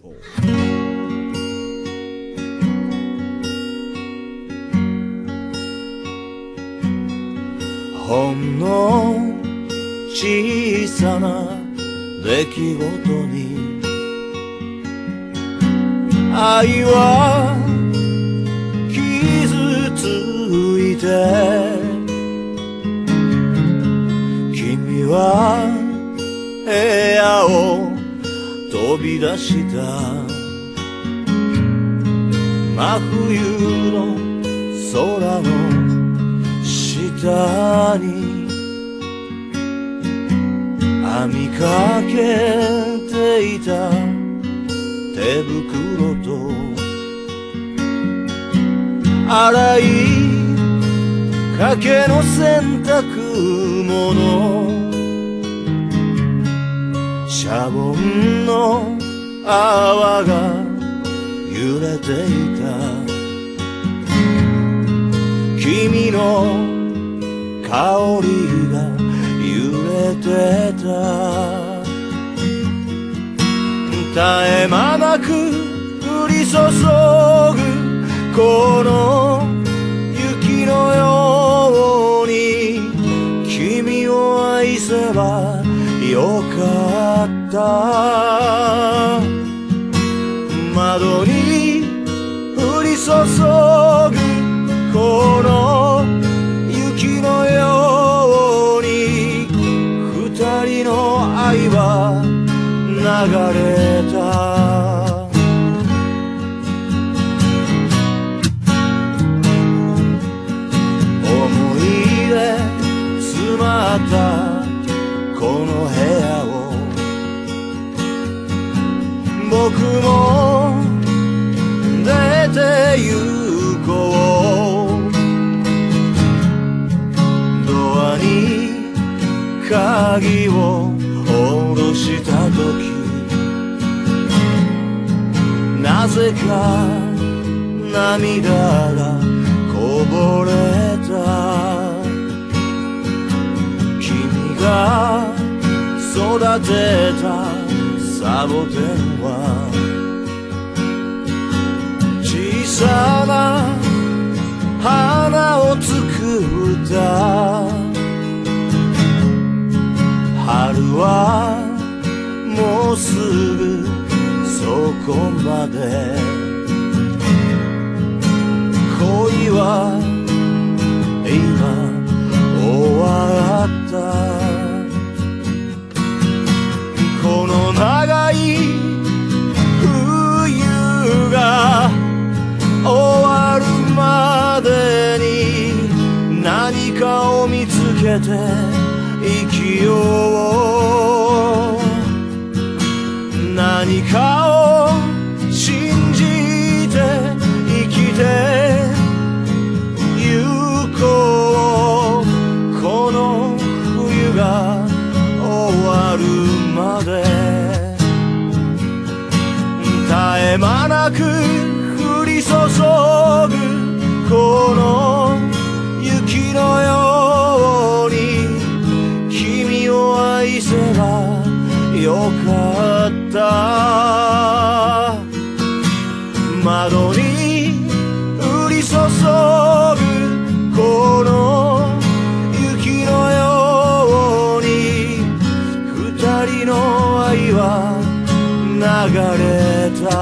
報。ほんの小さな出来事に愛は傷ついて、君は部屋を飛び出した。真冬の空の下に編みかけていた手袋と洗いかけの洗濯物、シャボンの泡が揺れていた。君の香りが揺れてた。絶え間なく降り注ぐこの雪のように、君を愛せばよかった。窓に降り注ぐこの雪のように、二人の愛は流れた。思い出詰まったこの部屋を僕も出て行こう。ドアに鍵を下ろした時、なぜか涙がこぼれた。君が育てたサボテンは小さな花を作った。春はもうすぐそこまで。恋は今終わった。この長い冬が終わるまでに何かを見つけて生きよう。何かを信じて生きてゆこう。この冬が終わるまで。絶え間なく降り注ぐこの雪のように、君を愛せばよかった。窓に降り注ぐこの雪のように、二人の愛は流れた。